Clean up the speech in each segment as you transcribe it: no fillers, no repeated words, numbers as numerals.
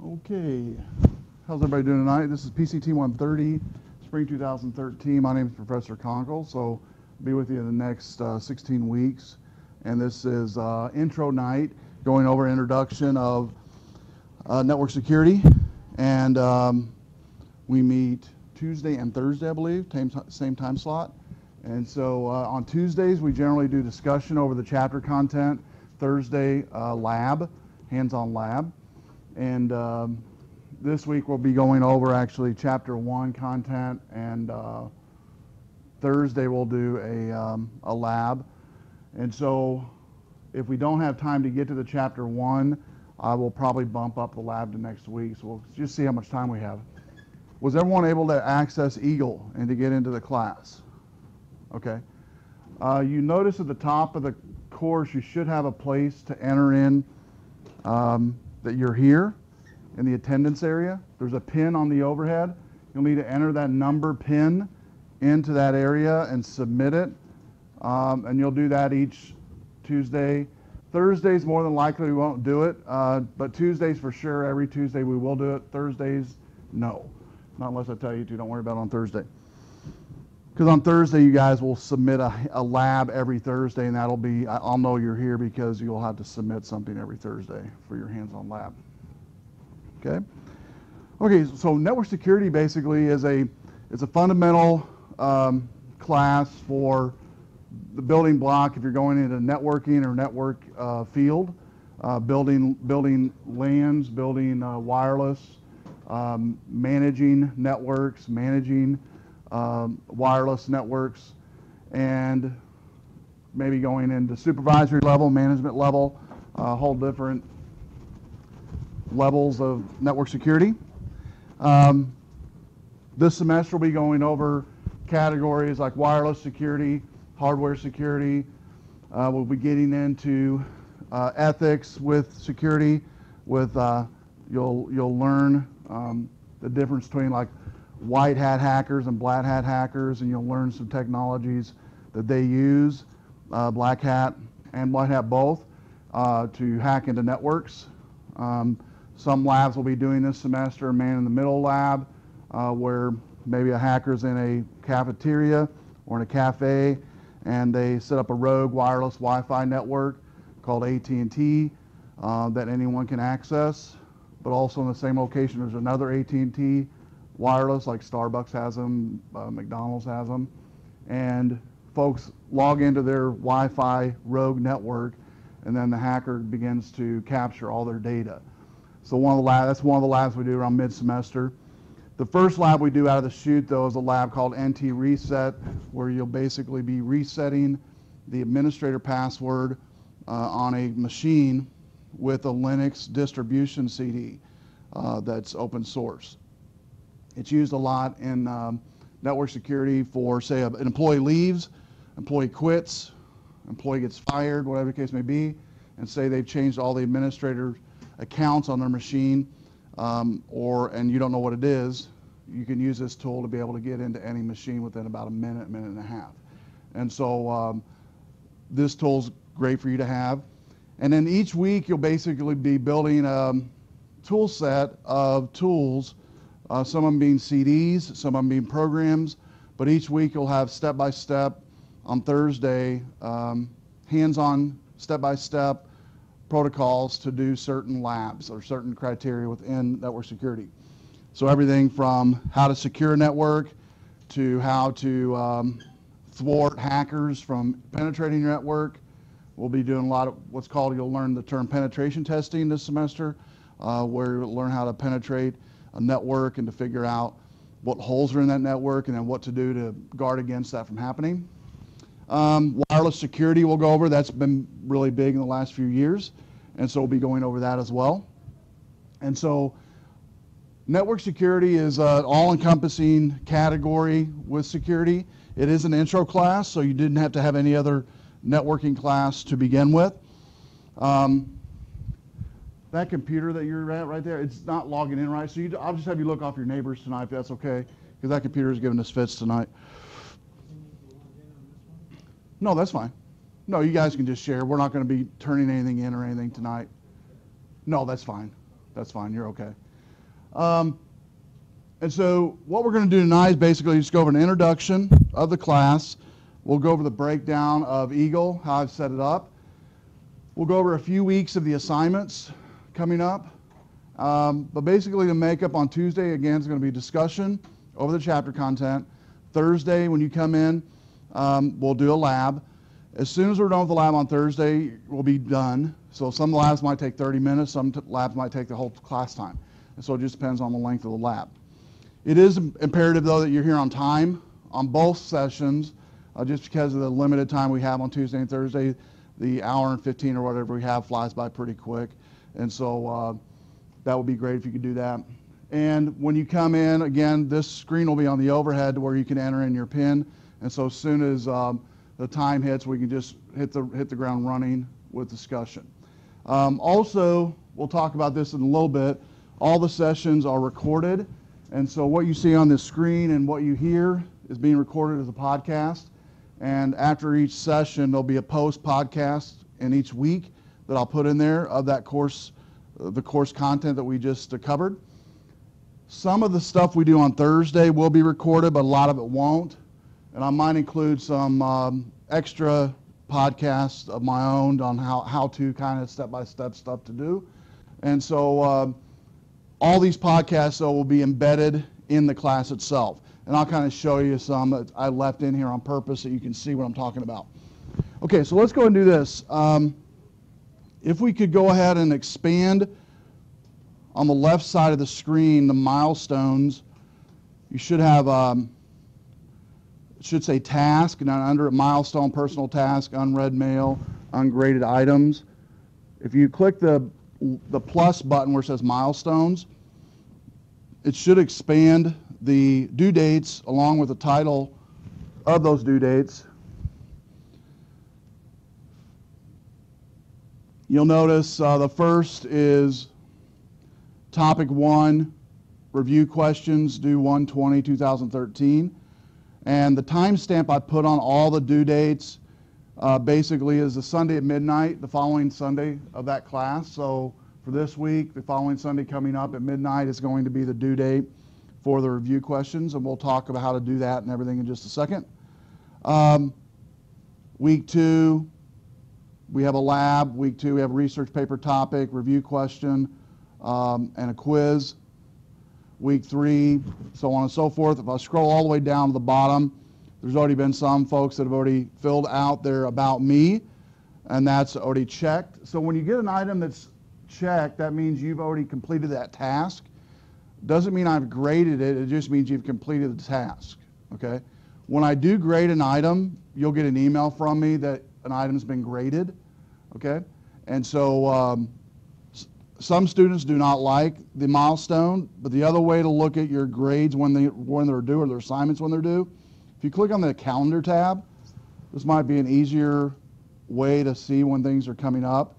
Okay, how's everybody doing tonight? This is PCT130, spring 2013. My name is Professor Conkle, so I'll be with you in the next 16 weeks. And this is intro night, going over introduction of network security. And we meet Tuesday and Thursday, I believe, same time slot. And so on Tuesdays, we generally do discussion over the chapter content. Thursday, lab, hands-on lab. And this week we'll be going over actually chapter 1 content, and Thursday we'll do a lab. And so if we don't have time to get to the chapter 1, I will probably bump up the lab to next week. So we'll just see how much time we have. Was everyone able to access Eagle and to get into the class? Okay. You notice at the top of the course you should have a place to enter in that you're here in the attendance area. There's a pin on the overhead. You'll need to enter that number pin into that area and submit it. And you'll do that each Tuesday. Thursdays, more than likely, we won't do it. But Tuesdays, for sure, every Tuesday we will do it. Thursdays, no. Not unless I tell you to. Don't worry about it on Thursday. Because on Thursday, you guys will submit a lab every Thursday, and that'll be, I'll know you're here because you'll have to submit something every Thursday for your hands-on lab. Okay? Okay, so network security basically is it's a fundamental class for the building block if you're going into networking or network field, building LANs, building wireless, managing networks, managing wireless networks, and maybe going into supervisory level, management level, whole different levels of network security. This semester we'll be going over categories like wireless security, hardware security. We'll be getting into ethics with security. You'll learn the difference between like white hat hackers and black hat hackers, and you'll learn some technologies that they use, black hat and white hat both, to hack into networks. Some labs will be doing this semester, man in the middle lab, where maybe a hacker's in a cafeteria or in a cafe, and they set up a rogue wireless Wi-Fi network called AT&T that anyone can access. But also in the same location, there's another AT&T wireless, like Starbucks has them, McDonald's has them, and folks log into their Wi-Fi rogue network, and then the hacker begins to capture all their data. So that's one of the labs we do around mid-semester. The first lab we do out of the chute, though, is a lab called NT Reset, where you'll basically be resetting the administrator password on a machine with a Linux distribution CD that's open source. It's used a lot in network security for, say, an employee leaves, employee quits, employee gets fired, whatever the case may be, and say they've changed all the administrator accounts on their machine, and you don't know what it is. You can use this tool to be able to get into any machine within about a minute and a half. And so this tool's great for you to have. And then each week you'll basically be building a tool set of tools, some of them being CDs, some of them being programs, but each week you'll have step-by-step on Thursday, hands-on step-by-step protocols to do certain labs or certain criteria within network security. So everything from how to secure a network to how to thwart hackers from penetrating your network. We'll be doing a lot of what's called, you'll learn the term penetration testing this semester, where you'll learn how to penetrate a network and to figure out what holes are in that network and then what to do to guard against that from happening. Wireless security we'll go over. That's been really big in the last few years, and so we'll be going over that as well. And so network security is an all-encompassing category with security. It is an intro class, so you didn't have to have any other networking class to begin with. That computer that you're at right there, it's not logging in right, so I'll just have you look off your neighbors tonight if that's okay, because that computer is giving us fits tonight. No, that's fine. No, you guys can just share. We're not going to be turning anything in or anything tonight. No, that's fine. That's fine. You're okay. And so what we're going to do tonight is basically just go over an introduction of the class. We'll go over the breakdown of Eagle, how I've set it up. We'll go over a few weeks of the assignments coming up. But basically the makeup on Tuesday, again, is going to be discussion over the chapter content. Thursday, when you come in, we'll do a lab. As soon as we're done with the lab on Thursday, we'll be done. So some labs might take 30 minutes, some labs might take the whole class time. And so it just depends on the length of the lab. It is imperative, though, that you're here on time on both sessions, just because of the limited time we have on Tuesday and Thursday. The hour and 15 or whatever we have flies by pretty quick. And so that would be great if you could do that. And when you come in, again, this screen will be on the overhead where you can enter in your PIN. And so as soon as the time hits, we can just hit the ground running with discussion. Also, we'll talk about this in a little bit. All the sessions are recorded. And so what you see on this screen and what you hear is being recorded as a podcast. And after each session, there'll be a post podcast in each week that I'll put in there of that course, the course content that we just covered. Some of the stuff we do on Thursday will be recorded, but a lot of it won't. And I might include some extra podcasts of my own on how to kind of step-by-step stuff to do. And so all these podcasts, though, will be embedded in the class itself. And I'll kind of show you some that I left in here on purpose so you can see what I'm talking about. Okay, so let's go and do this. If we could go ahead and expand on the left side of the screen, the milestones, you should have, it should say task, and then under it, milestone, personal task, unread mail, ungraded items. If you click the plus button where it says milestones, it should expand the due dates along with the title of those due dates. You'll notice the first is topic 1, review questions due 1/20/2013. And the timestamp I put on all the due dates basically is the Sunday at midnight, the following Sunday of that class. So for this week, the following Sunday coming up at midnight is going to be the due date for the review questions, and we'll talk about how to do that and everything in just a second. Week 2, we have a lab. Week 2, we have a research paper topic, review question, and a quiz. Week 3, so on and so forth. If I scroll all the way down to the bottom, there's already been some folks that have already filled out their About Me, and that's already checked. So when you get an item that's checked, that means you've already completed that task. Doesn't mean I've graded it, it just means you've completed the task, okay? When I do grade an item, you'll get an email from me that an item's been graded, okay? And so some students do not like the milestone, but the other way to look at your grades when they're due, or their assignments when they're due, if you click on the calendar tab, this might be an easier way to see when things are coming up.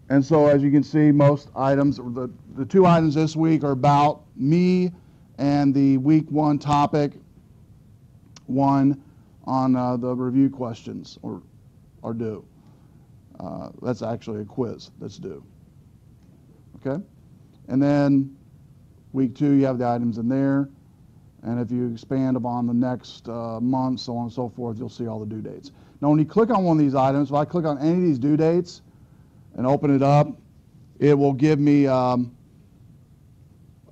And so as you can see, most items, the 2 items this week are About Me, and the week 1 topic 1 on the review questions are due. That's actually a quiz that's due. Okay? And then week 2, you have the items in there. And if you expand upon the next month, so on and so forth, you'll see all the due dates. Now, when you click on one of these items, if I click on any of these due dates and open it up, it will give me a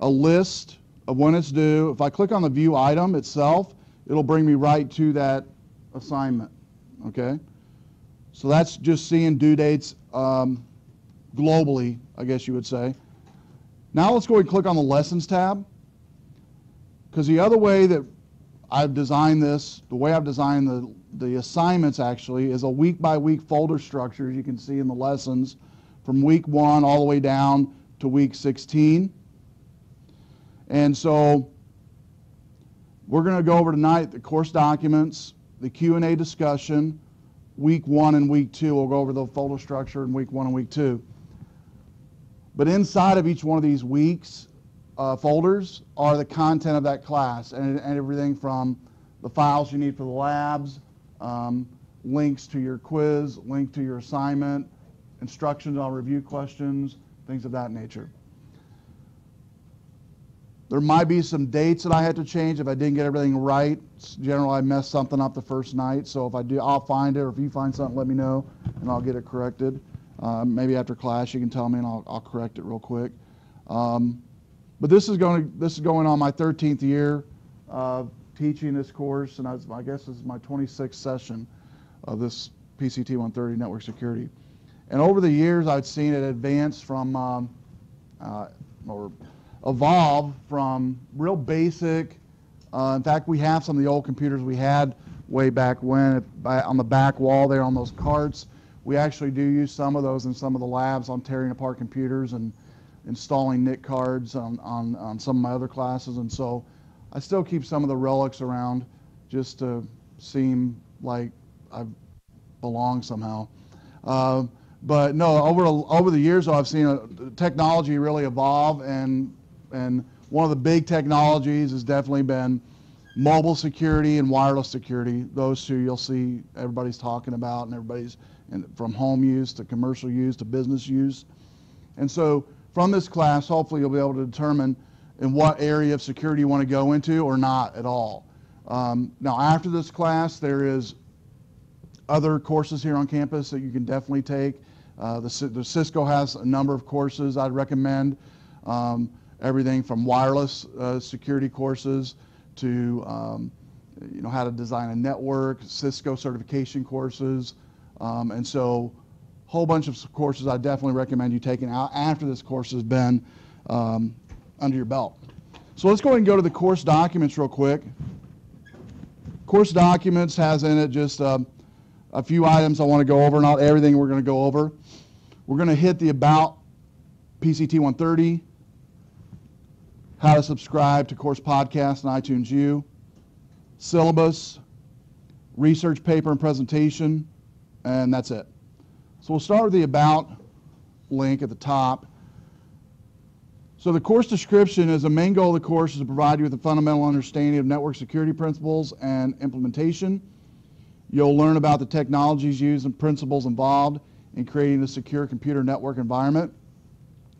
list of when it's due. If I click on the view item itself, it'll bring me right to that assignment, okay? So that's just seeing due dates globally, I guess you would say. Now let's go and click on the Lessons tab, because the other way that I've designed this, the way I've designed the assignments actually, is a week-by-week folder structure, as you can see in the lessons, from week 1 all the way down to week 16. And so we're going to go over tonight the course documents, the Q&A discussion, week 1 and week 2. We'll go over the folder structure in week 1 and week 2. But inside of each one of these weeks, folders are the content of that class, and everything from the files you need for the labs, links to your quiz, link to your assignment, instructions on review questions, things of that nature. There might be some dates that I had to change if I didn't get everything right. Generally, I messed something up the first night, so if I do, I'll find it, or if you find something, let me know, and I'll get it corrected. Maybe after class you can tell me, and I'll correct it real quick. But this is going on my 13th year teaching this course, and I guess this is my 26th session of this PCT130 network security. And over the years, I've seen it advance from, or evolve from real basic. In fact, we have some of the old computers we had way back when on the back wall there on those carts. We actually do use some of those in some of the labs on tearing apart computers and installing NIC cards on some of my other classes. And so I still keep some of the relics around just to seem like I belong somehow. But no, over the years, I've seen technology really evolve, and one of the big technologies has definitely been mobile security and wireless security. Those two you'll see everybody's talking about, and everybody's from home use to commercial use to business use. And so from this class, hopefully you'll be able to determine in what area of security you want to go into or not at all. Now after this class, there is other courses here on campus that you can definitely take. The Cisco has a number of courses I'd recommend. Everything from wireless security courses to how to design a network, Cisco certification courses, and so a whole bunch of courses I definitely recommend you taking out after this course has been under your belt. So let's go ahead and go to the course documents real quick. Course documents has in it just a few items I want to go over, not everything we're going to go over. We're going to hit the About PCT130, how to subscribe to course podcast and iTunes U, syllabus, research paper and presentation, and that's it. So we'll start with the About link at the top. So the course description is the main goal of the course is to provide you with a fundamental understanding of network security principles and implementation. You'll learn about the technologies used and principles involved in creating a secure computer network environment.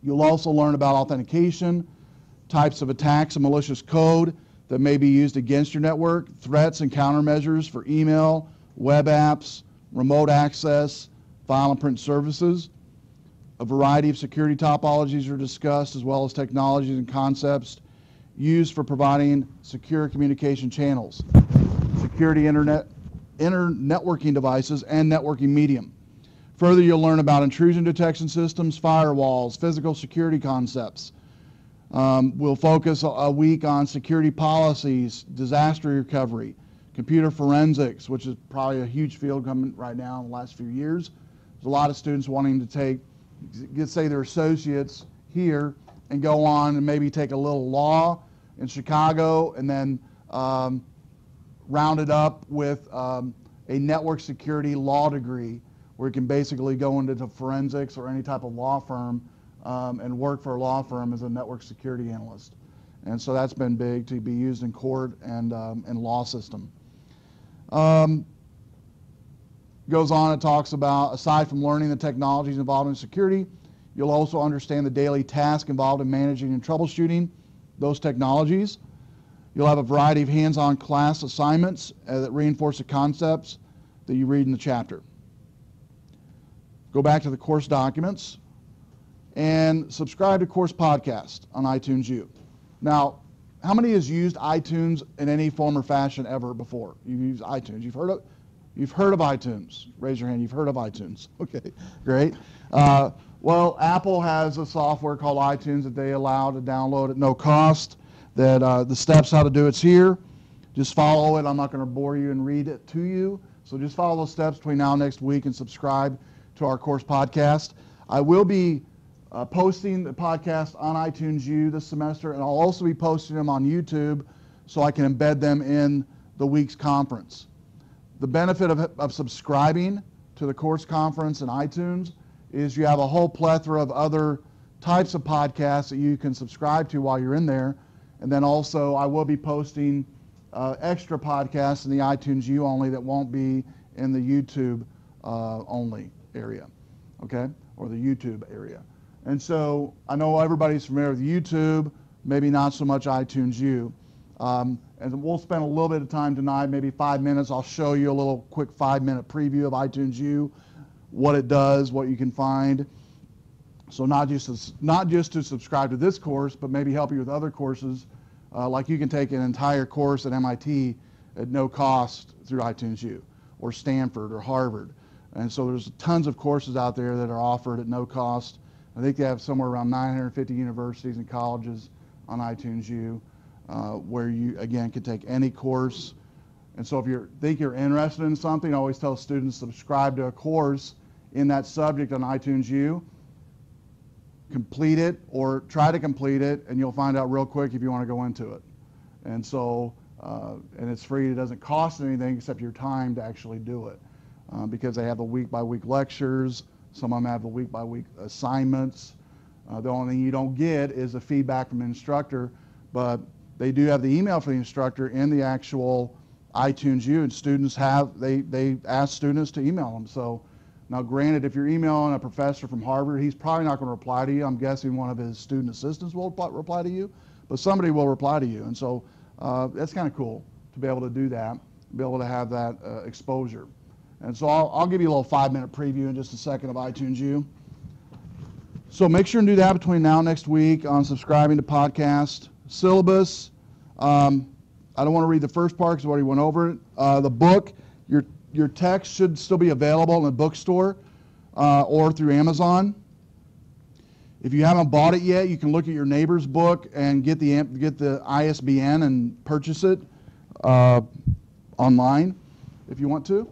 You'll also learn about authentication, types of attacks and malicious code that may be used against your network, threats and countermeasures for email, web apps, remote access, file and print services. A variety of security topologies are discussed, as well as technologies and concepts used for providing secure communication channels, security internet networking devices, and networking medium. Further, you'll learn about intrusion detection systems, firewalls, physical security concepts. We'll focus a week on security policies, disaster recovery, computer forensics, which is probably a huge field coming right now in the last few years. There's a lot of students wanting to take, say they're associates here and go on and maybe take a little law in Chicago and then round it up with a network security law degree where you can basically go into the forensics or any type of law firm and work for a law firm as a network security analyst. And so that's been big to be used in court and law system. Goes on and talks about, aside from learning the technologies involved in security, you'll also understand the daily task involved in managing and troubleshooting those technologies. You'll have a variety of hands-on class assignments that reinforce the concepts that you read in the chapter. Go back to the course documents and subscribe to Course Podcast on iTunes U. Now, how many has used iTunes in any form or fashion ever before? You've used iTunes. You've heard of iTunes. Raise your hand. You've heard of iTunes. Okay, great. Well, Apple has a software called iTunes that they allow to download at no cost. That the steps how to do it's here. Just follow it. I'm not going to bore you and read it to you. So just follow those steps between now and next week and subscribe to our course podcast. I will be posting the podcast on iTunes U this semester, and I'll also be posting them on YouTube so I can embed them in the week's conference. The benefit of subscribing to the course conference in iTunes is you have a whole plethora of other types of podcasts that you can subscribe to while you're in there. And then also I will be posting extra podcasts in the iTunes U only that won't be in the YouTube only area, okay, or the YouTube area. And so I know everybody's familiar with YouTube, maybe not so much iTunes U. And we'll spend a little bit of time tonight, maybe 5 minutes. I'll show you a little quick 5-minute preview of iTunes U, what it does, what you can find. So not just to subscribe to this course, but maybe help you with other courses. Like you can take an entire course at MIT at no cost through iTunes U, or Stanford or Harvard. And so there's tons of courses out there that are offered at no cost. I think they have somewhere around 950 universities and colleges on iTunes U, where you, again, can take any course. And so if you think you're interested in something, I always tell students subscribe to a course in that subject on iTunes U, complete it or try to complete it, and you'll find out real quick if you want to go into it. And so, and it's free. It doesn't cost anything except your time to actually do it, because they have the week-by-week lectures. Some of them have the week-by-week assignments. The only thing you don't get is the feedback from the instructor, but they do have the email for the instructor in the actual iTunes U, and students have, they ask students to email them. So now granted, if you're emailing a professor from Harvard, he's probably not going to reply to you. I'm guessing one of his student assistants will reply to you, but somebody will reply to you. And so that's kind of cool to be able to do that, be able to have that exposure. And so I'll give you a little 5-minute preview in just a second of iTunes U. So make sure and do that between now and next week on subscribing to podcast. Syllabus, I don't want to read the first part because I already went over it. The book, your text should still be available in the bookstore or through Amazon. If you haven't bought it yet, you can look at your neighbor's book and get the ISBN and purchase it online if you want to.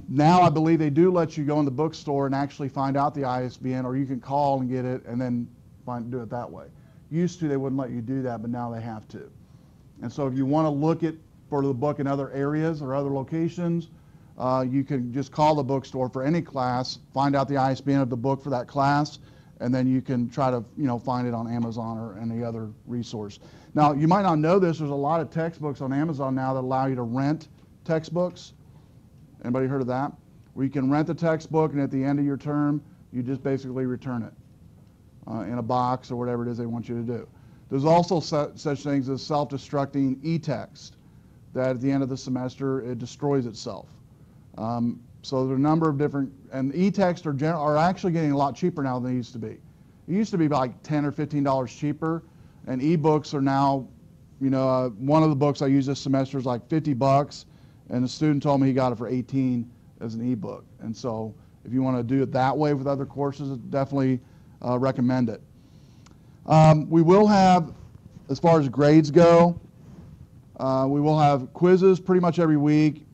Now I believe they do let you go in the bookstore and actually find out the ISBN, or you can call and get it and then do it that way. Used to, they wouldn't let you do that, but now they have to. And so if you want to look for the book in other areas or other locations, you can just call the bookstore for any class, find out the ISBN of the book for that class, and then you can try to find it on Amazon or any other resource. Now, you might not know this, there's a lot of textbooks on Amazon now that allow you to rent textbooks. Anybody heard of that? Where you can rent the textbook, and at the end of your term, you just basically return it in a box or whatever it is they want you to do. There's also such things as self-destructing e-text, that at the end of the semester, it destroys itself. So there are a number of different, and e-texts are actually getting a lot cheaper now than they used to be. It used to be like $10 or $15 cheaper, and e-books are now, one of the books I use this semester is like $50, and the student told me he got it for $18 as an e-book. And so if you want to do it that way with other courses, definitely recommend it. We will have, as far as grades go, we will have quizzes pretty much every week,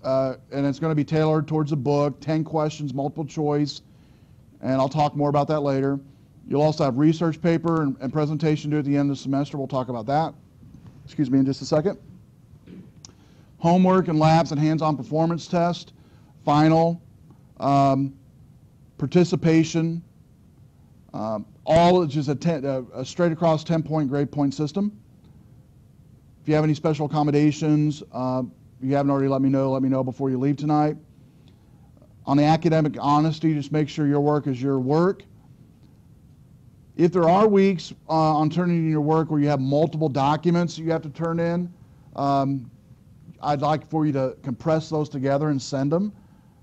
and it's going to be tailored towards the book, 10 questions, multiple choice, and I'll talk more about that later. You'll also have research paper and presentation due at the end of the semester. We'll talk about that, in just a second. Homework and labs and hands-on performance test, final, participation, all is just a straight across 10-point grade point system. If you have any special accommodations, if you haven't already let me know before you leave tonight. On the academic honesty, just make sure your work is your work. If there are weeks on turning in your work where you have multiple documents you have to turn in, I'd like for you to compress those together and send them.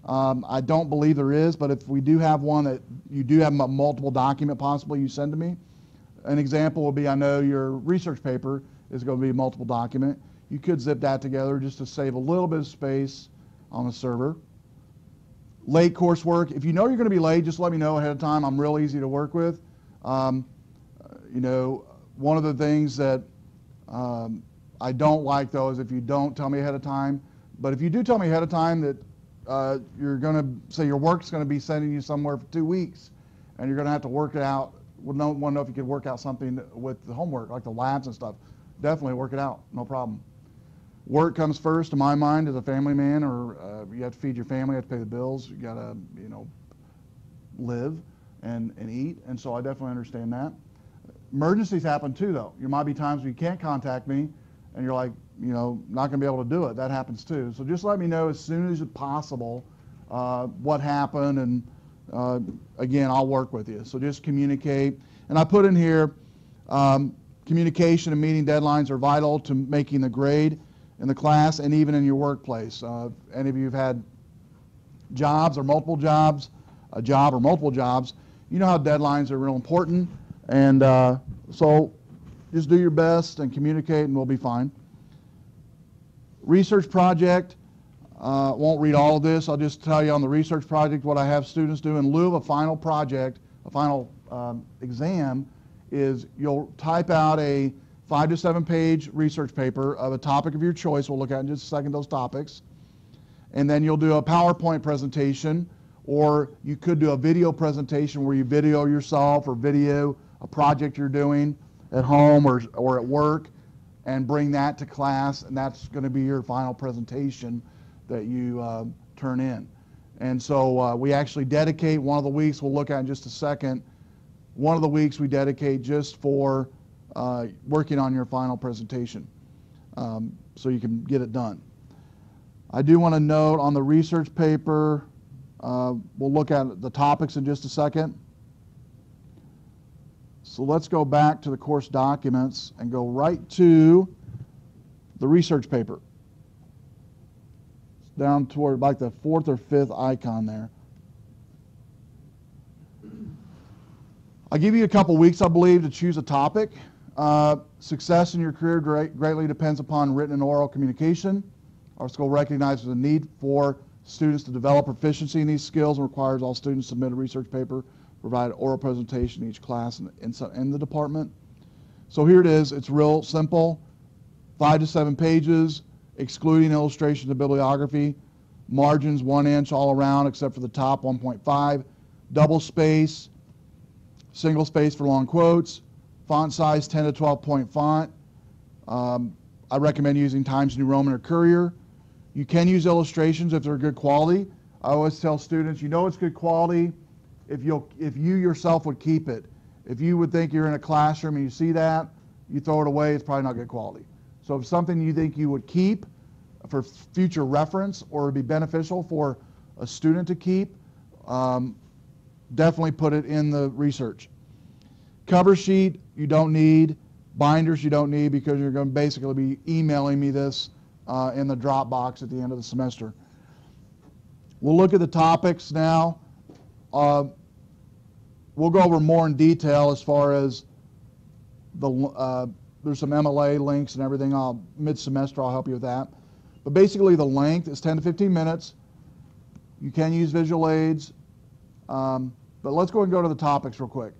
I don't believe there is, but if we do have one that you do have a multiple document possibly, you send to me. An example would be, I know your research paper is going to be a multiple document. You could zip that together just to save a little bit of space on the server. Late coursework. If you know you're going to be late, just let me know ahead of time. I'm real easy to work with. One of the things that I don't like, though, is if you don't tell me ahead of time. But if you do tell me ahead of time that you're going to say your work's going to be sending you somewhere for 2 weeks, and you're going to have to work it out, want to know if you could work out something with the homework, like the labs and stuff. Definitely work it out, no problem. Work comes first, in my mind, as a family man, or you have to feed your family, you have to pay the bills, you got to, live and eat, and so I definitely understand that. Emergencies happen too, though. There might be times when you can't contact me, and you're like, not going to be able to do it. That happens too. So just let me know as soon as possible what happened, and again, I'll work with you. So just communicate. And I put in here kind Communication and meeting deadlines are vital to making the grade in the class and even in your workplace. Any of you have had jobs or multiple jobs, a job or multiple jobs, you know how deadlines are real important. And so just do your best and communicate and we'll be fine. Research project, won't read all of this. I'll just tell you on the research project what I have students do in lieu of a final project, a final exam, is you'll type out a 5 to 7 page research paper of a topic of your choice. We'll look at in just a second those topics. And then you'll do a PowerPoint presentation, or you could do a video presentation where you video yourself or video a project you're doing at home or at work and bring that to class, and that's going to be your final presentation that you turn in. And so we actually dedicate one of the weeks, we'll look at in just a second, one of the weeks we dedicate just for working on your final presentation so you can get it done. I do want to note on the research paper, we'll look at the topics in just a second. So let's go back to the course documents and go right to the research paper. It's down toward like the 4th or 5th icon there. I'll give you a couple weeks, I believe, to choose a topic. Success in your career greatly depends upon written and oral communication. Our school recognizes the need for students to develop proficiency in these skills and requires all students submit a research paper, provide oral presentation in each class in the department. So here it is. It's real simple. 5 to 7 pages, excluding illustrations and bibliography. Margins 1 inch all around except for the top, 1.5. Double space, single space for long quotes. Font size 10 to 12 point font. I recommend using Times New Roman or Courier. You can use illustrations if they're good quality. I always tell students, you know it's good quality if you yourself would keep it. If you would think you're in a classroom and you see that, you throw it away, it's probably not good quality. So if something you think you would keep for future reference or would be beneficial for a student to keep, definitely put it in the research. Cover sheet you don't need. Binders you don't need because you're going to basically be emailing me this in the Dropbox at the end of the semester. We'll look at the topics now. We'll go over more in detail as far as there's some MLA links and everything. Mid-semester I'll help you with that. But basically the length is 10 to 15 minutes. You can use visual aids. But let's go and go to the topics real quick.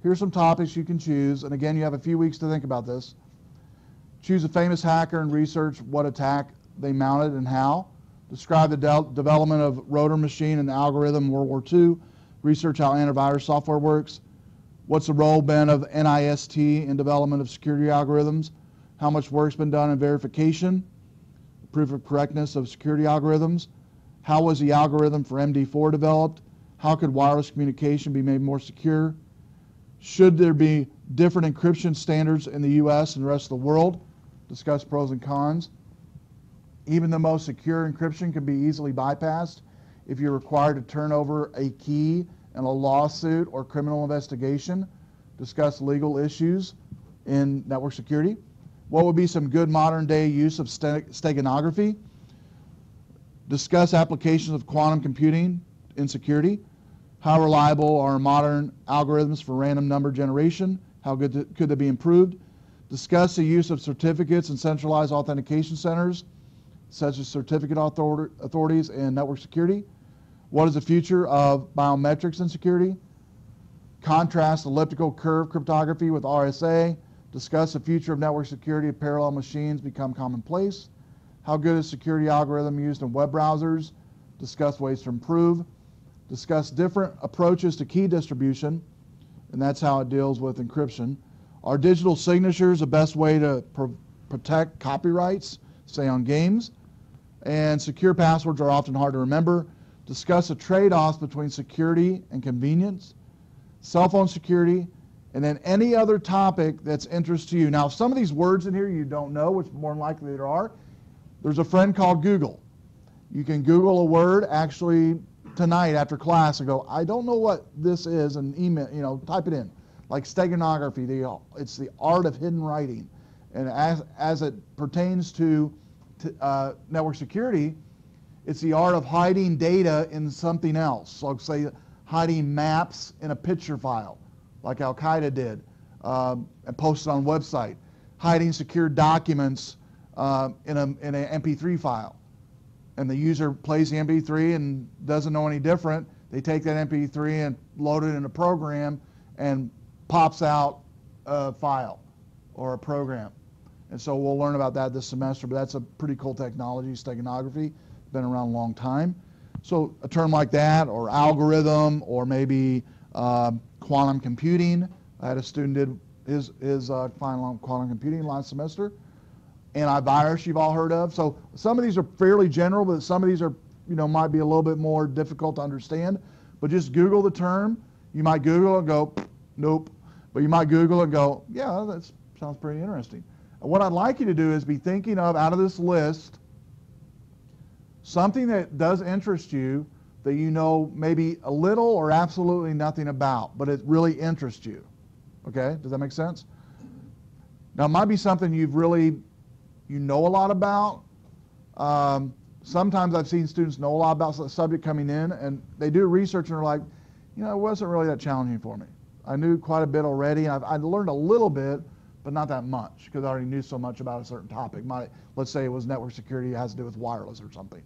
Here's some topics you can choose. And again, you have a few weeks to think about this. Choose a famous hacker and research what attack they mounted and how. Describe the development of rotor machine and algorithm in World War II. Research how antivirus software works. What's the role been of NIST in development of security algorithms? How much work's been done in verification, proof of correctness of security algorithms? How was the algorithm for MD4 developed? How could wireless communication be made more secure? Should there be different encryption standards in the US and the rest of the world? Discuss pros and cons. Even the most secure encryption can be easily bypassed if you're required to turn over a key in a lawsuit or criminal investigation. Discuss legal issues in network security. What would be some good modern day use of steganography? Discuss applications of quantum computing in security. How reliable are modern algorithms for random number generation? How good could they be improved? Discuss the use of certificates and centralized authentication centers, such as certificate authorities and network security. What is the future of biometrics in security? Contrast elliptical curve cryptography with RSA. Discuss the future of network security if parallel machines become commonplace. How good is security algorithm used in web browsers? Discuss ways to improve. Discuss different approaches to key distribution, and that's how it deals with encryption. Are digital signatures the best way to protect copyrights, say on games? And secure passwords are often hard to remember. Discuss the trade-offs between security and convenience, cell phone security, and then any other topic that's interest to you. Now, some of these words in here you don't know, which more than likely there are. There's a friend called Google. You can Google a word actually tonight after class and go, I don't know what this is, and email, type it in. like steganography, it's the art of hidden writing. And as it pertains to network security, it's the art of hiding data in something else. Like say hiding maps in a picture file, like Al-Qaeda did, and posted on a website. Hiding secure documents in an MP3 file. And the user plays the MP3 and doesn't know any different. They take that MP3 and load it in a program and pops out a file or a program. And so we'll learn about that this semester, but that's a pretty cool technology, steganography. Been around a long time. So a term like that, or algorithm, or maybe quantum computing. I had a student did his final on quantum computing last semester. Antivirus, you've all heard of. So some of these are fairly general, but some of these are, might be a little bit more difficult to understand. But just Google the term. You might Google it and go, nope. But you might Google it and go, yeah, that sounds pretty interesting. And what I'd like you to do is be thinking of, out of this list, something that does interest you that you know maybe a little or absolutely nothing about, but it really interests you. Okay, does that make sense? Now it might be something you know a lot about. Sometimes I've seen students know a lot about the subject coming in, and they do research and they're like, it wasn't really that challenging for me. I knew quite a bit already, and I learned a little bit, but not that much, because I already knew so much about a certain topic. Let's say it was network security, it has to do with wireless or something.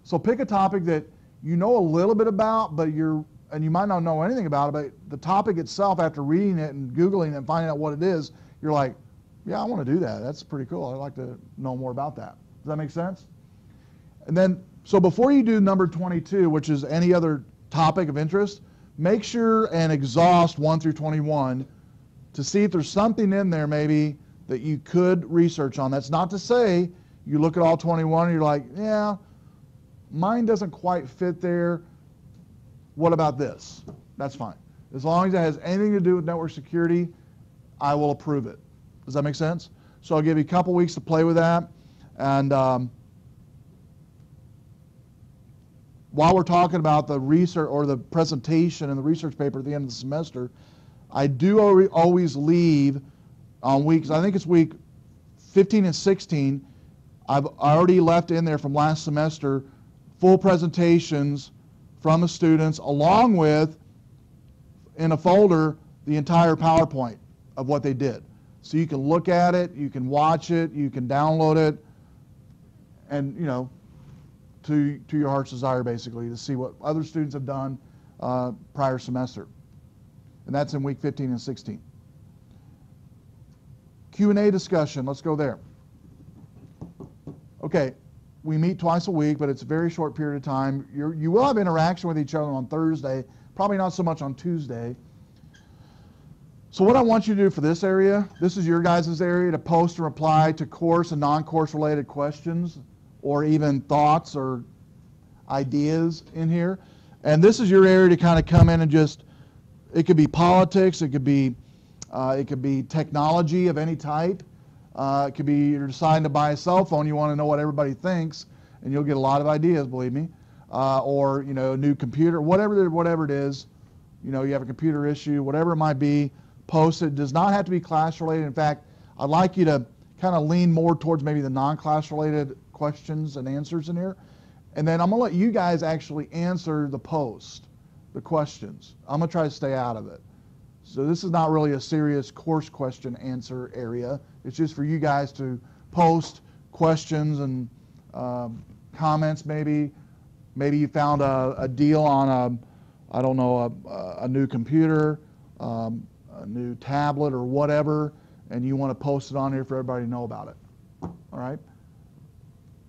So pick a topic that you know a little bit about, but you might not know anything about it, but the topic itself, after reading it and Googling it and finding out what it is, you're like, yeah, I want to do that. That's pretty cool. I'd like to know more about that. Does that make sense? And then, so before you do number 22, which is any other topic of interest, make sure and exhaust 1 through 21 to see if there's something in there maybe that you could research on. That's not to say you look at all 21 and you're like, yeah, mine doesn't quite fit there. What about this? That's fine. As long as it has anything to do with network security, I will approve it. Does that make sense? So I'll give you a couple weeks to play with that. And while we're talking about the research or the presentation and the research paper at the end of the semester, I do always leave on weeks, I think it's week 15 and 16, I've already left in there from last semester full presentations from the students, along with, in a folder, the entire PowerPoint of what they did. So you can look at it, you can watch it, you can download it, and to your heart's desire, basically, to see what other students have done prior semester. And that's in week 15 and 16. Q&A discussion, let's go there. Okay, we meet twice a week, but it's a very short period of time. You will have interaction with each other on Thursday, probably not so much on Tuesday. So what I want you to do for this area, this is your guys' area, to post and reply to course and non-course related questions, or even thoughts or ideas in here. And this is your area to kind of come in and just, it could be politics, it could be technology of any type. It could be you're deciding to buy a cell phone, you want to know what everybody thinks, and you'll get a lot of ideas, believe me. Or a new computer, whatever it is, you have a computer issue, whatever it might be, post it. It does not have to be class related. In fact, I'd like you to kind of lean more towards maybe the non-class related questions and answers in here. And then I'm going to let you guys actually answer the post, the questions. I'm going to try to stay out of it. So this is not really a serious course question answer area. It's just for you guys to post questions and comments maybe. Maybe you found a deal on a new computer, a new tablet or whatever, and you want to post it on here for everybody to know about it. All right?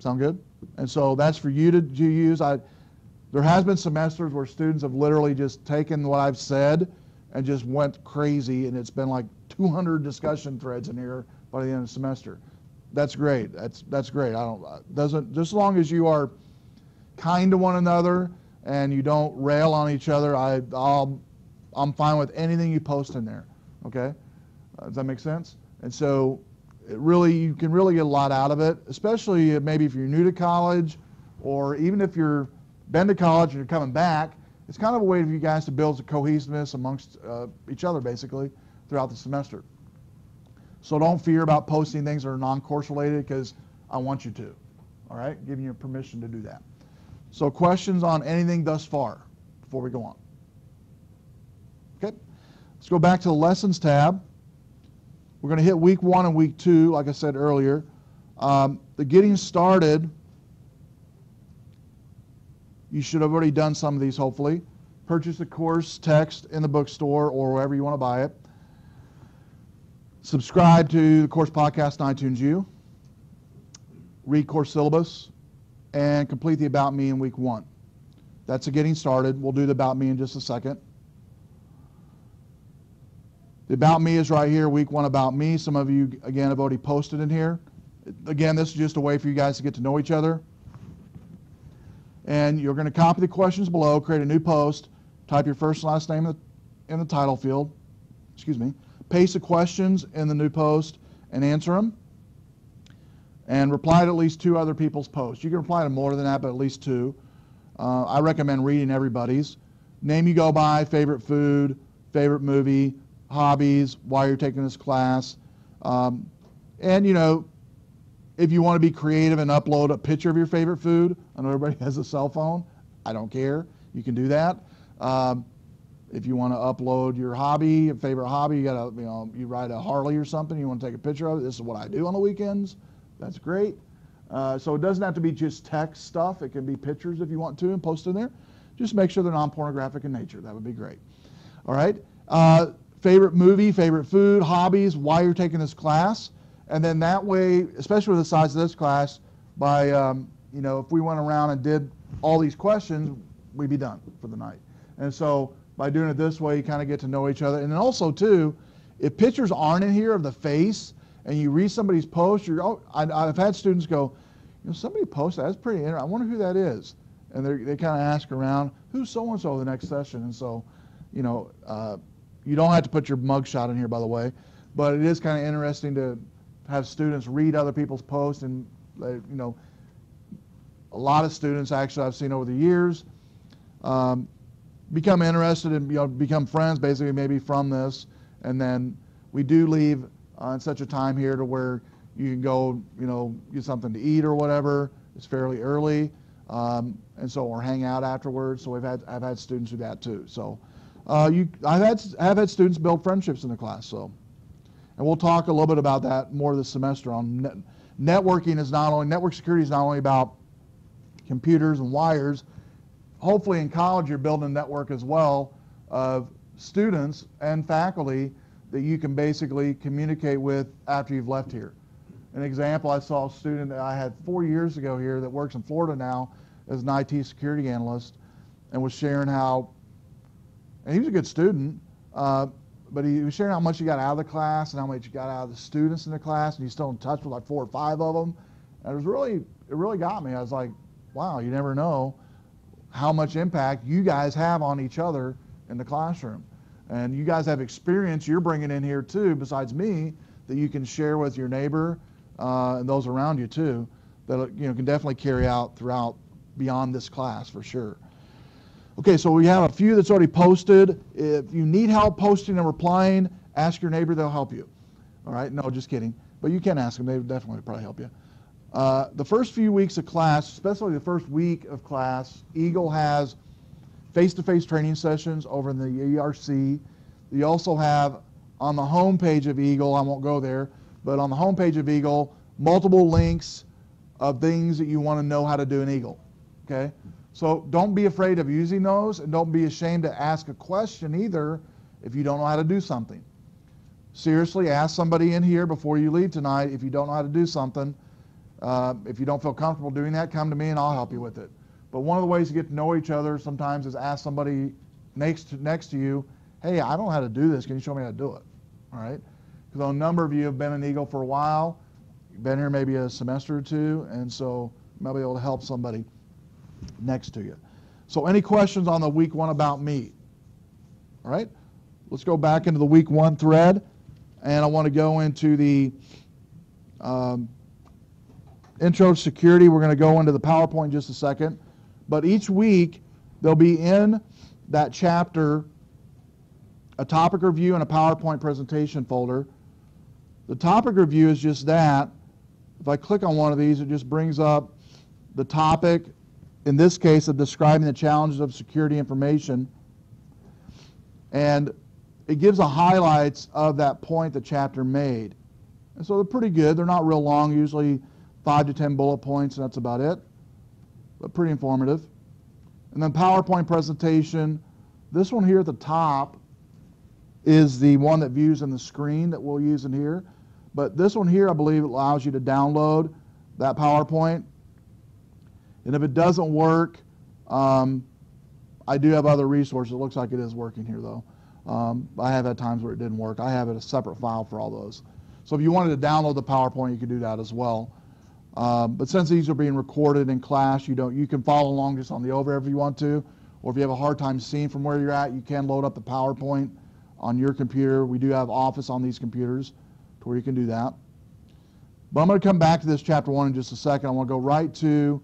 Sound good? And so that's for you to use. There has been semesters where students have literally just taken what I've said and just went crazy, and it's been like 200 discussion threads in here by the end of the semester. That's great. That's great. Just as long as you are kind to one another and you don't rail on each other, I'm fine with anything you post in there. Okay? Does that make sense? And so you can really get a lot out of it, especially maybe if you're new to college, or even if you've been to college and you're coming back. It's kind of a way for you guys to build a cohesiveness amongst each other, basically. throughout the semester. So don't fear about posting things that are non-course related, because I want you to. All right, giving you permission to do that. So questions on anything thus far before we go on? Okay, let's go back to the lessons tab. We're going to hit week 1 and week 2, like I said earlier. The getting started, you should have already done some of these, hopefully. Purchase the course text in the bookstore or wherever you want to buy it. Subscribe to the course podcast on iTunes U. Read course syllabus, and complete the About Me in week 1. That's a getting started. We'll do the About Me in just a second. The About Me is right here, week 1 About Me. Some of you, again, have already posted in here. Again, this is just a way for you guys to get to know each other. And you're going to copy the questions below, create a new post, type your first and last name in the title field, paste the questions in the new post and answer them. And reply to at least 2 other people's posts. You can reply to more than that, but at least 2. I recommend reading everybody's. Name you go by, favorite food, favorite movie, hobbies, why you're taking this class. And, you know, if you want to be creative and upload a picture of your favorite food, I know everybody has a cell phone. I don't care. You can do that. If you want to upload your hobby, your favorite hobby, you ride a Harley or something, you want to take a picture of it. This is what I do on the weekends. That's great. So it doesn't have to be just text stuff. It can be pictures if you want to and post in there. Just make sure they're non-pornographic in nature. That would be great. All right. Favorite movie, favorite food, hobbies, why you're taking this class. And then that way, especially with the size of this class, by, if we went around and did all these questions, we'd be done for the night. And so by doing it this way, you kind of get to know each other. And then also, too, if pictures aren't in here of the face and you read somebody's post, I've had students go, somebody posted that. That's pretty interesting. I wonder who that is. And they kind of ask around, who's so-and-so the next session? And so, you don't have to put your mugshot in here, by the way. But it is kind of interesting to have students read other people's posts. And, a lot of students, actually, I've seen over the years, become interested and become friends, basically, maybe from this. And then we do leave in such a time here to where you can go, get something to eat or whatever. It's fairly early, and so or hang out afterwards. So I've had students do that too. So I've had students build friendships in the class. So, and we'll talk a little bit about that more this semester. On networking is not only network security is not only about computers and wires. Hopefully in college you're building a network as well of students and faculty that you can basically communicate with after you've left here. An example, I saw a student that I had 4 years ago here that works in Florida now as an IT security analyst, and was sharing how, and he was a good student, but he was sharing how much he got out of the class and how much he got out of the students in the class, and he's still in touch with like 4 or 5 of them. And it really got me. I was like, wow, you never know how much impact you guys have on each other in the classroom. And you guys have experience you're bringing in here too, besides me, that you can share with your neighbor and those around you too, that can definitely carry out throughout beyond this class for sure. Okay, so we have a few that's already posted. If you need help posting and replying, ask your neighbor, they'll help you. All right, no, just kidding. But you can ask them, they would definitely probably help you. The first few weeks of class, especially the first week of class, Eagle has face-to-face training sessions over in the ERC. You also have on the home page of Eagle, I won't go there, but on the home page of Eagle, multiple links of things that you want to know how to do in Eagle. Okay? So don't be afraid of using those, and don't be ashamed to ask a question either if you don't know how to do something. Seriously, ask somebody in here before you leave tonight if you don't know how to do something. If you don't feel comfortable doing that, come to me and I'll help you with it. But one of the ways to get to know each other sometimes is ask somebody next to you, hey, I don't know how to do this. Can you show me how to do it? All right? Because a number of you have been in Eagle for a while. You've been here maybe a semester or 2, and so you might be able to help somebody next to you. So any questions on the week 1 About Me? All right? Let's go back into the week 1 thread, and I want to go into the Intro to Security. We're going to go into the PowerPoint in just a second. But each week, there'll be in that chapter a topic review and a PowerPoint presentation folder. The topic review is just that. If I click on one of these, it just brings up the topic, in this case of describing the challenges of security information, and it gives the highlights of that point the chapter made. And so they're pretty good. They're not real long, usually 5 to 10 bullet points, and that's about it, but pretty informative. And then PowerPoint presentation, this one here at the top is the one that views on the screen that we'll use in here. But this one here, I believe, allows you to download that PowerPoint. And if it doesn't work, I do have other resources. It looks like it is working here, though. I have had times where it didn't work. I have a separate file for all those. So if you wanted to download the PowerPoint, you could do that as well. But since these are being recorded in class, you can follow along just on the overhead if you want to, or if you have a hard time seeing from where you're at, you can load up the PowerPoint on your computer. We do have Office on these computers to where you can do that. But I'm going to come back to this chapter 1 in just a second. I want to go right to,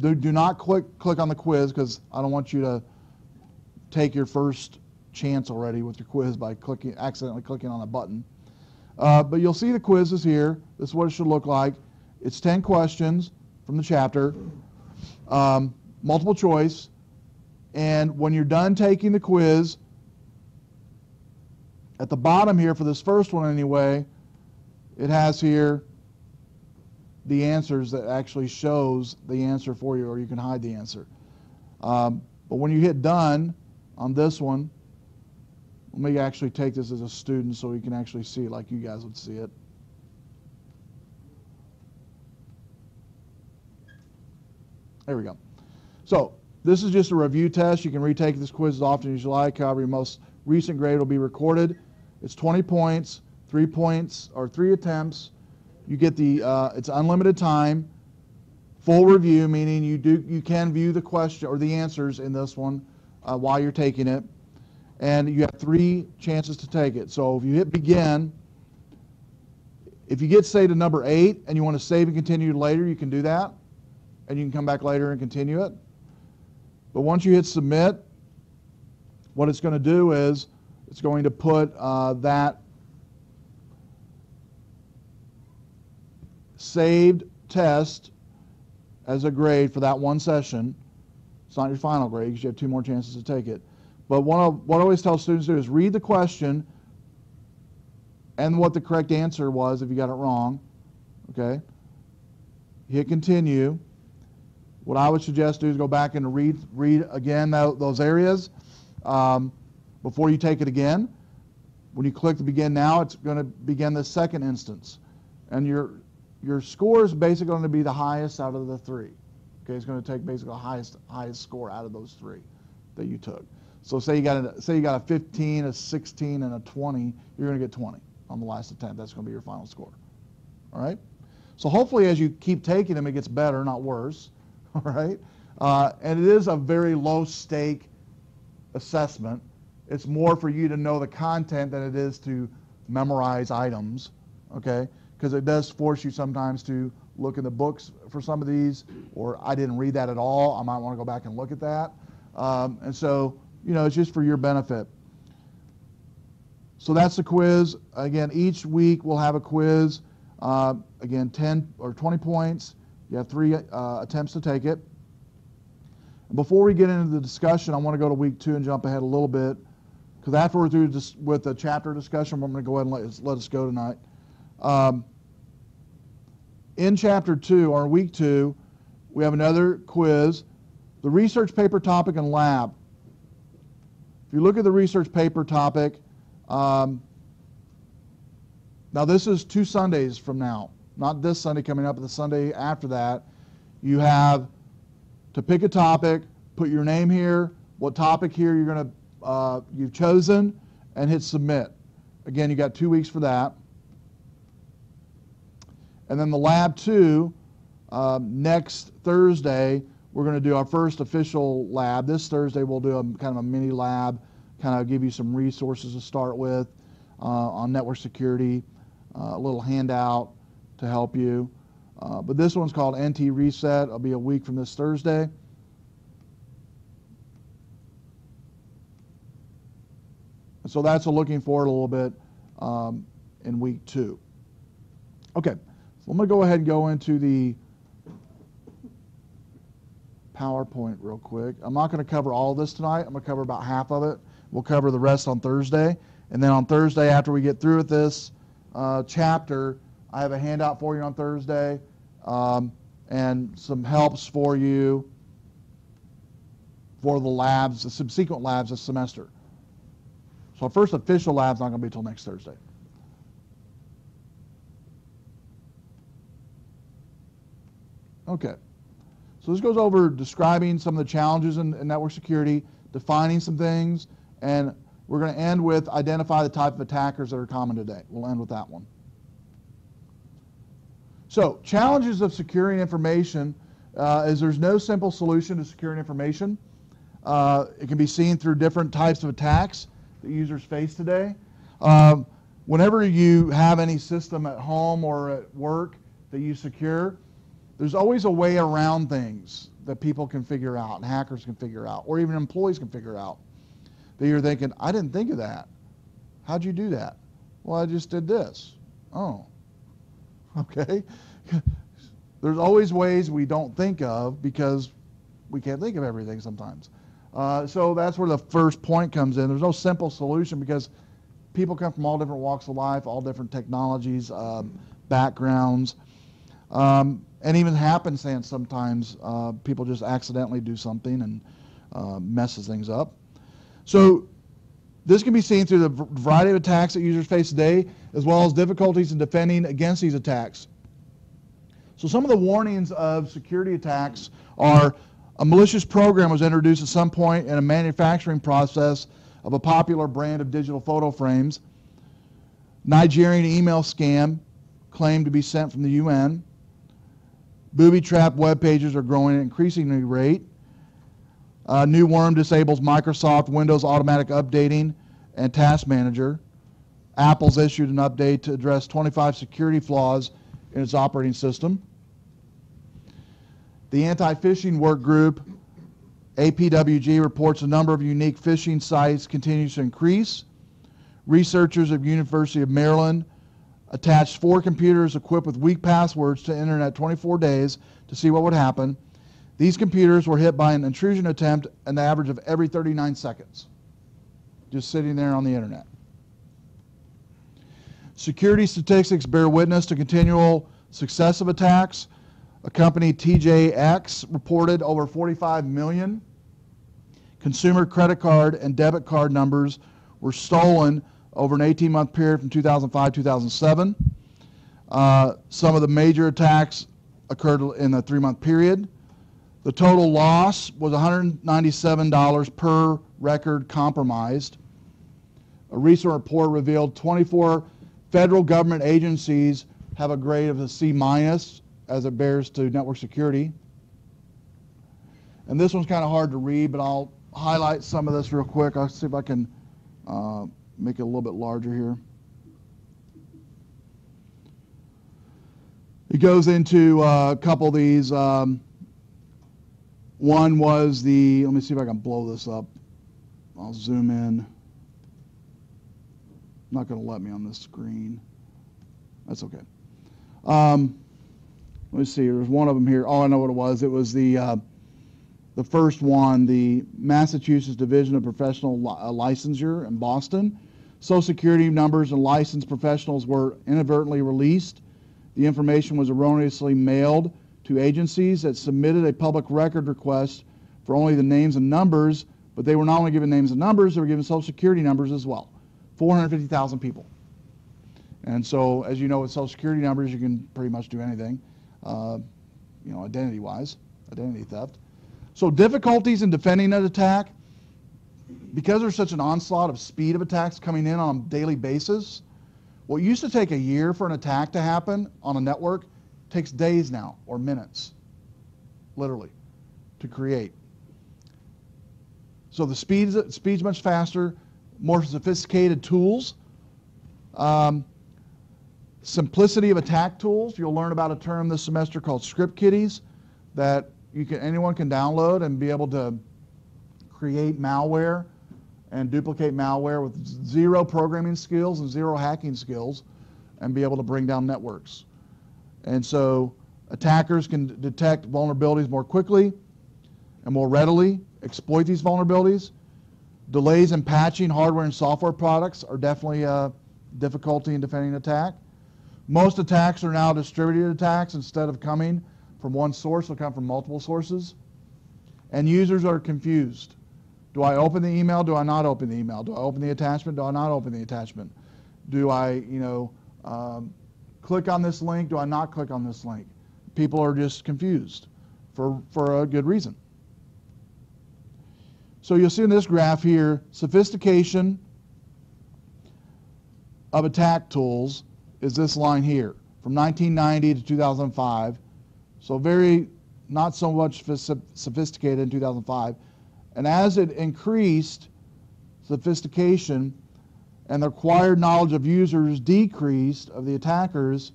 do not click on the quiz, because I don't want you to take your first chance already with your quiz by accidentally clicking on a button. But you'll see the quizzes here. This is what it should look like. It's 10 questions from the chapter, multiple choice, and when you're done taking the quiz, at the bottom here, for this first one anyway, it has here the answers that actually shows the answer for you, or you can hide the answer. But when you hit done on this one, let me actually take this as a student so you can actually see it like you guys would see it. There we go. So this is just a review test. You can retake this quiz as often as you like. However, your most recent grade will be recorded. It's 20 points, 3 points, or 3 attempts. You get the, it's unlimited time, full review, meaning you can view the question or the answers in this one while you're taking it. And you have 3 chances to take it. So if you hit begin, if you get, say, to number 8 and you want to save and continue later, you can do that. And you can come back later and continue it. But once you hit submit, what it's going to do is it's going to put that saved test as a grade for that one session. It's not your final grade because you have 2 more chances to take it. But what I always tell students to do is read the question and what the correct answer was if you got it wrong. Okay? Hit continue. What I would suggest do is go back and read again those areas before you take it again. When you click the begin now, it's going to begin the second instance. And your score is basically going to be the highest out of the 3. Okay, it's going to take basically the highest score out of those 3 that you took. So say you got a 15, a 16, and a 20, you're going to get 20 on the last attempt. That's going to be your final score. All right? So hopefully as you keep taking them, it gets better, not worse. All right? And it is a very low-stake assessment. It's more for you to know the content than it is to memorize items, okay? Because it does force you sometimes to look in the books for some of these, or I didn't read that at all. I might want to go back and look at that. And so, it's just for your benefit. So that's the quiz. Again, each week we'll have a quiz. Again, 10 or 20 points. You have 3 attempts to take it. And before we get into the discussion, I want to go to week 2 and jump ahead a little bit, because after we're through with the chapter discussion, I'm going to go ahead and let us go tonight. In chapter 2, or week 2, we have another quiz, the research paper topic and lab. If you look at the research paper topic, now this is 2 Sundays from now. Not this Sunday coming up, but the Sunday after that. You have to pick a topic, put your name here, what topic here you've chosen, and hit submit. Again, you got 2 weeks for that. And then the lab 2, next Thursday, we're going to do our first official lab. This Thursday we'll do kind of a mini lab, kind of give you some resources to start with on network security, a little handout to help you. But this one's called NT Reset. It'll be a week from this Thursday. so that's a looking forward a little bit in week 2. Okay, so I'm going to go ahead and go into the PowerPoint real quick. I'm not going to cover all of this tonight. I'm going to cover about half of it. We'll cover the rest on Thursday. And then on Thursday, after we get through with this chapter, I have a handout for you on Thursday and some helps for you for the labs, the subsequent labs this semester. So our first official lab's not going to be until next Thursday. Okay. So this goes over describing some of the challenges in network security, defining some things, and we're going to end with identify the type of attackers that are common today. We'll end with that one. So challenges of securing information is there's no simple solution to securing information. It can be seen through different types of attacks that users face today. Whenever you have any system at home or at work that you secure, there's always a way around things that people can figure out and hackers can figure out, or even employees can figure out. That you're thinking, I didn't think of that. How'd you do that? Well, I just did this. Oh, okay. There's always ways we don't think of because we can't think of everything sometimes. So that's where the first point comes in. There's no simple solution because people come from all different walks of life, all different technologies, backgrounds, and even happenstance sometimes. People just accidentally do something and messes things up. So this can be seen through the variety of attacks that users face today, as well as difficulties in defending against these attacks. So some of the warnings of security attacks are a malicious program was introduced at some point in a manufacturing process of a popular brand of digital photo frames. Nigerian email scam claimed to be sent from the UN. Booby-trapped web pages are growing at an increasing rate. New worm disables Microsoft Windows automatic updating and task manager. Apple's issued an update to address 25 security flaws in its operating system. The anti-phishing work group, APWG, reports the number of unique phishing sites continues to increase. Researchers at the University of Maryland attached 4 computers equipped with weak passwords to the internet 24 days to see what would happen. These computers were hit by an intrusion attempt an average of every 39 seconds, just sitting there on the internet. Security statistics bear witness to continual successive attacks. A company, TJX, reported over 45 million consumer credit card and debit card numbers were stolen over an 18-month period from 2005-2007. Some of the major attacks occurred in a 3-month period. The total loss was $197 per record compromised. A recent report revealed 24 federal government agencies have a grade of a C- as it bears to network security. And this one's kind of hard to read, but I'll highlight some of this real quick. I'll see if I can make it a little bit larger here. It goes into a couple of these. One was the, let me see if I can blow this up. I'll zoom in. Not going to let me on this screen. That's okay. Let me see. There's one of them here. Oh, I know what it was. It was the first one, the Massachusetts Division of Professional Licensure in Boston. Social Security numbers and licensed professionals were inadvertently released. The information was erroneously mailed to agencies that submitted a public record request for only the names and numbers, but they were not only given names and numbers, they were given Social Security numbers as well. 450,000 people. And so, as you know, with Social Security numbers, you can pretty much do anything, identity-wise, identity theft. So difficulties in defending an attack, because there's such an onslaught of speed of attacks coming in on a daily basis, what used to take a year for an attack to happen on a network takes days now, or minutes, literally, to create. So the speed's much faster, more sophisticated tools. Simplicity of attack tools. You'll learn about a term this semester called script kiddies that anyone can download and be able to create malware and duplicate malware with zero programming skills and zero hacking skills and be able to bring down networks. And so attackers can detect vulnerabilities more quickly and more readily, exploit these vulnerabilities. Delays in patching hardware and software products are definitely a difficulty in defending an attack. Most attacks are now distributed attacks. Instead of coming from one source, they'll come from multiple sources. And users are confused. Do I open the email? Do I not open the email? Do I open the attachment? Do I not open the attachment? Do I, click on this link? Do I not click on this link? People are just confused for a good reason. So you'll see in this graph here, sophistication of attack tools is this line here, from 1990 to 2005. So very, not so much sophisticated in 2005. And as it increased sophistication and the required knowledge of users decreased, of the attackers,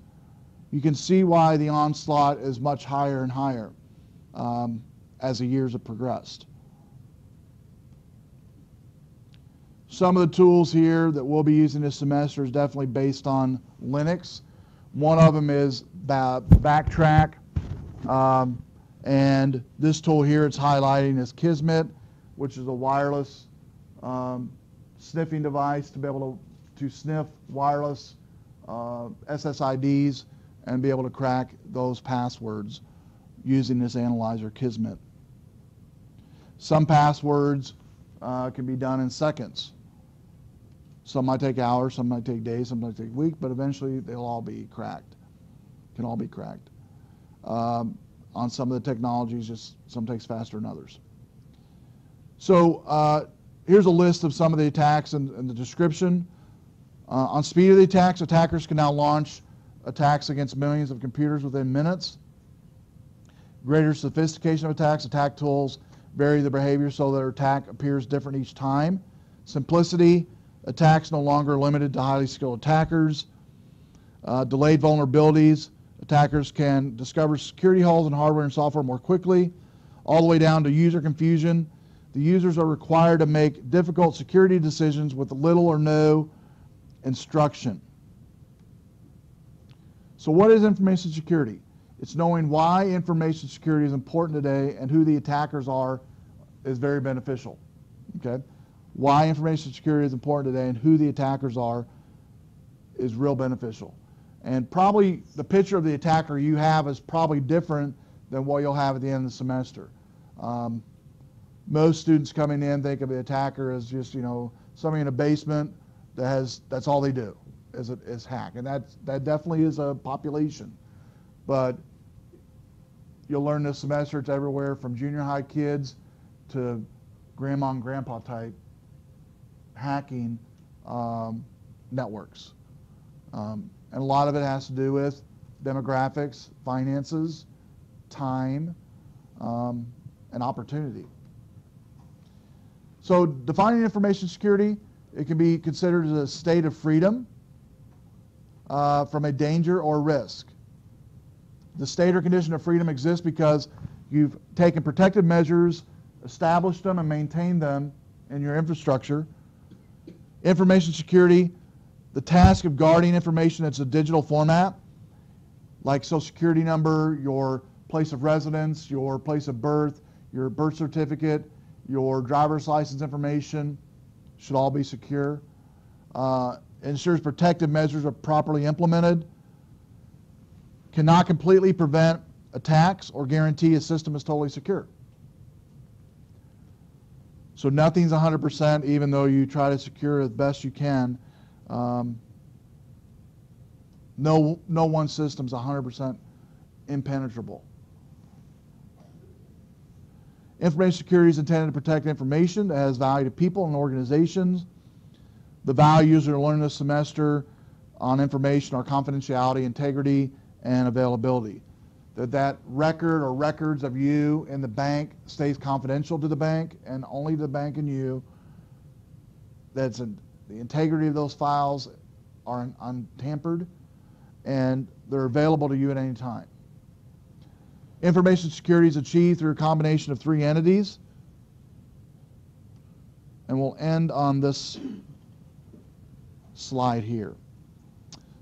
you can see why the onslaught is much higher and higher as the years have progressed. Some of the tools here that we'll be using this semester is definitely based on Linux. One of them is Backtrack. And this tool here it's highlighting is Kismet, which is a wireless sniffing device to be able to sniff wireless SSIDs and be able to crack those passwords using this analyzer Kismet. Some passwords can be done in seconds. Some might take hours, some might take days, some might take weeks, but eventually they'll all be cracked. Can all be cracked. On some of the technologies, just some takes faster than others. So here's a list of some of the attacks and the description. On speed of the attacks, attackers can now launch attacks against millions of computers within minutes. Greater sophistication of attacks, attack tools vary the behavior so their attack appears different each time. Simplicity, attacks no longer limited to highly skilled attackers. Delayed vulnerabilities, attackers can discover security holes in hardware and software more quickly, all the way down to user confusion. The users are required to make difficult security decisions with little or no instruction. So what is information security? It's knowing why information security is important today and who the attackers are is very beneficial. Okay? Why information security is important today and who the attackers are is real beneficial. And probably the picture of the attacker you have is probably different than what you'll have at the end of the semester. Most students coming in think of the attacker as just, somebody in a basement that's all they do is hack. And that definitely is a population. But you'll learn this semester it's everywhere from junior high kids to grandma and grandpa type hacking networks. And a lot of it has to do with demographics, finances, time, and opportunity. So defining information security, it can be considered as a state of freedom from a danger or risk. The state or condition of freedom exists because you've taken protective measures, established them, and maintained them in your infrastructure. Information security, the task of guarding information that's a digital format, like Social Security number, your place of residence, your place of birth, your birth certificate, your driver's license information, should all be secure. Ensures protective measures are properly implemented. Cannot completely prevent attacks or guarantee a system is totally secure. So nothing's 100%, even though you try to secure as best you can. No one system's 100% impenetrable. Information security is intended to protect information that has value to people and organizations. The values that are learned this semester on information are confidentiality, integrity, and availability. That record or records of you in the bank stays confidential to the bank and only the bank and you. The integrity of those files are untampered and they're available to you at any time. Information security is achieved through a combination of three entities. and we'll end on this slide here.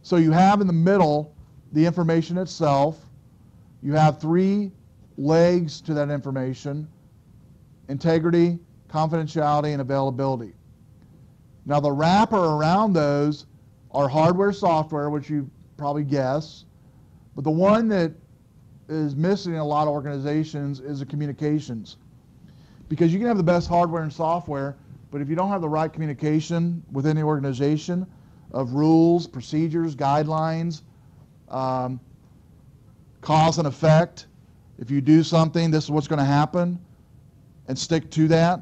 So you have in the middle the information itself. You have three legs to that information: integrity, confidentiality, and availability. Now the wrapper around those are hardware, software, which you probably guess, but the one that is missing in a lot of organizations is the communications. Because you can have the best hardware and software, but if you don't have the right communication within the organization of rules, procedures, guidelines, cause and effect, if you do something, this is what's going to happen, and stick to that.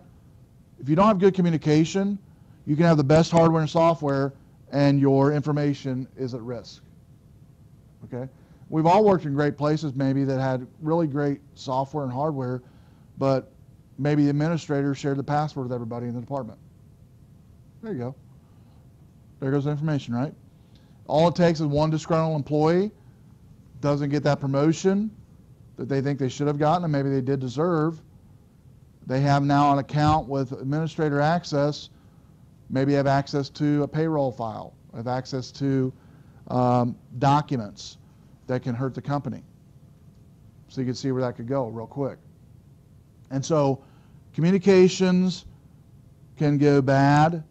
If you don't have good communication, you can have the best hardware and software, and your information is at risk. Okay? We've all worked in great places maybe that had really great software and hardware, but maybe the administrator shared the password with everybody in the department. There you go. There goes the information, right? All it takes is one disgruntled employee doesn't get that promotion that they think they should have gotten and maybe they did deserve. They have now an account with administrator access, maybe have access to a payroll file, have access to documents that can hurt the company. So you can see where that could go real quick. And so communications can go bad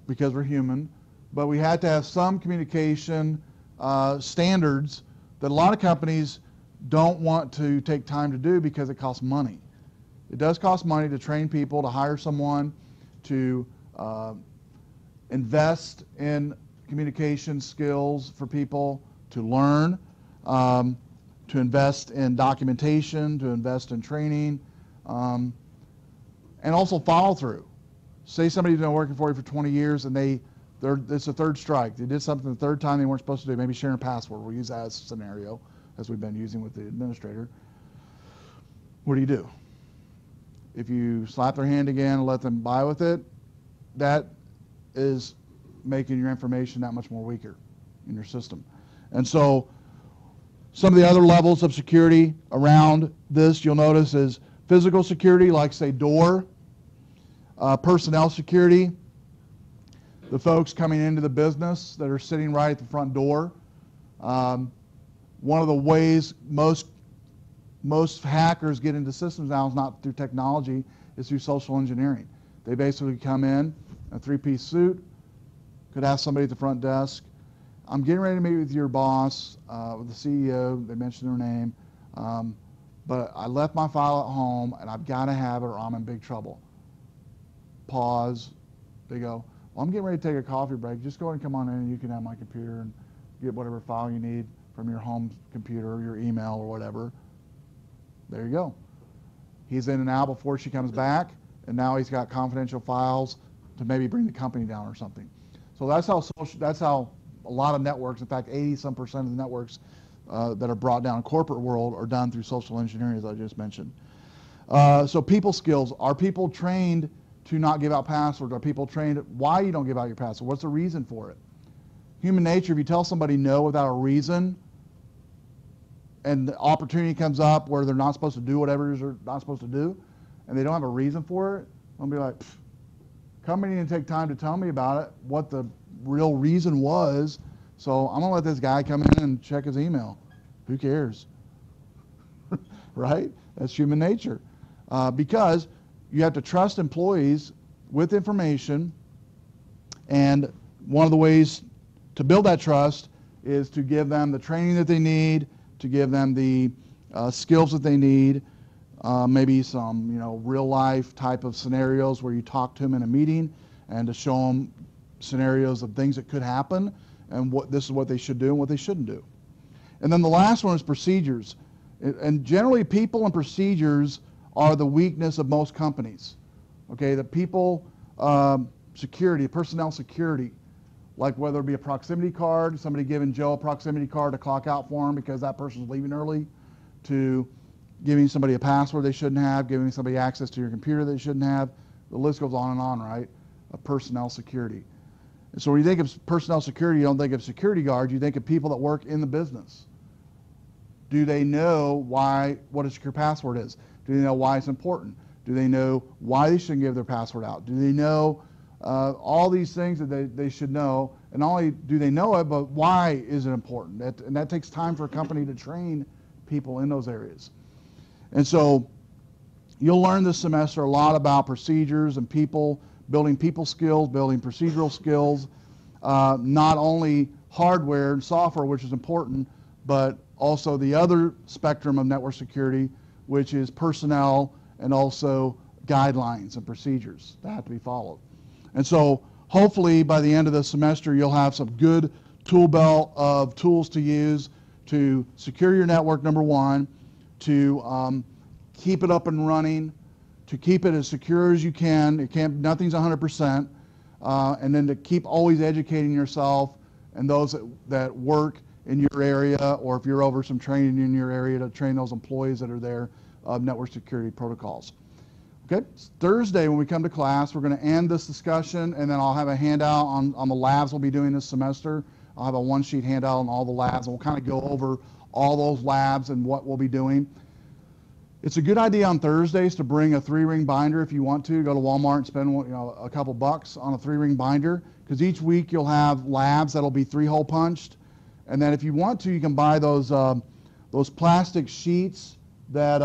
because we're human, but we had to have some communication standards that a lot of companies don't want to take time to do because it costs money. It does cost money to train people, to hire someone, to invest in communication skills for people, to learn, to invest in documentation, to invest in training, and also follow through. Say somebody's been working for you for 20 years and it's a third strike. They did something the third time they weren't supposed to do, maybe sharing a password. We'll use that as a scenario, as we've been using with the administrator. What do? If you slap their hand again and let them buy with it, that is making your information that much more weaker in your system. And so some of the other levels of security around this you'll notice is physical security, like say door, personnel security, the folks coming into the business that are sitting right at the front door. One of the ways most hackers get into systems now is not through technology, it's through social engineering. They basically come in a three-piece suit, could ask somebody at the front desk, I'm getting ready to meet with your boss, with the CEO, they mentioned their name, but I left my file at home and I've got to have it or I'm in big trouble. Pause. They go, well, I'm getting ready to take a coffee break. Just go ahead and come on in and you can have my computer and get whatever file you need from your home computer or your email or whatever. There you go. He's in and out before she comes back, and now he's got confidential files to maybe bring the company down or something. So that's how a lot of networks, in fact 80-some% of the networks that are brought down in corporate world are done through social engineering, as I just mentioned. So people skills, are people trained to not give out passwords? Are people trained why you don't give out your password? What's the reason for it? Human nature, if you tell somebody no without a reason and the opportunity comes up where they're not supposed to do whatever it is they're not supposed to do and they don't have a reason for it, I'll be like, company didn't take time to tell me about it, what the real reason was, so I'm going to let this guy come in and check his email. Who cares? Right? That's human nature. Because you have to trust employees with information, and one of the ways to build that trust is to give them the training that they need, to give them the skills that they need, maybe some real life type of scenarios where you talk to them in a meeting and to show them scenarios of things that could happen and this is what they should do and what they shouldn't do. And then the last one is procedures. And generally people and procedures are the weakness of most companies. Okay, the people security, personnel security, like whether it be a proximity card, somebody giving Joe a proximity card to clock out for him because that person's leaving early, to giving somebody a password they shouldn't have, giving somebody access to your computer they shouldn't have. The list goes on and on, right? Of personnel security. And so when you think of personnel security, you don't think of security guards, you think of people that work in the business. Do they know what a secure password is? Do they know why it's important? Do they know why they shouldn't give their password out? Do they know all these things that they should know? And not only do they know it, but why is it important? And that takes time for a company to train people in those areas. And so you'll learn this semester a lot about procedures and people, building people skills, building procedural skills, not only hardware and software, which is important, but also the other spectrum of network security, which is personnel and also guidelines and procedures that have to be followed. And so hopefully by the end of the semester, you'll have some good tool belt of tools to use to secure your network, number one, to keep it up and running, to keep it as secure as you can. Nothing's 100%. And then to keep always educating yourself and those that work in your area, or if you're over some training in your area, to train those employees that are there of network security protocols. Okay, Thursday when we come to class, we're going to end this discussion, and then I'll have a handout on the labs we'll be doing this semester. I'll have a one-sheet handout on all the labs, and we'll kind of go over all those labs and what we'll be doing. It's a good idea on Thursdays to bring a 3-ring binder if you want to. Go to Walmart and spend a couple bucks on a 3-ring binder, because each week you'll have labs that'll be 3-hole punched. And then if you want to, you can buy those plastic sheets that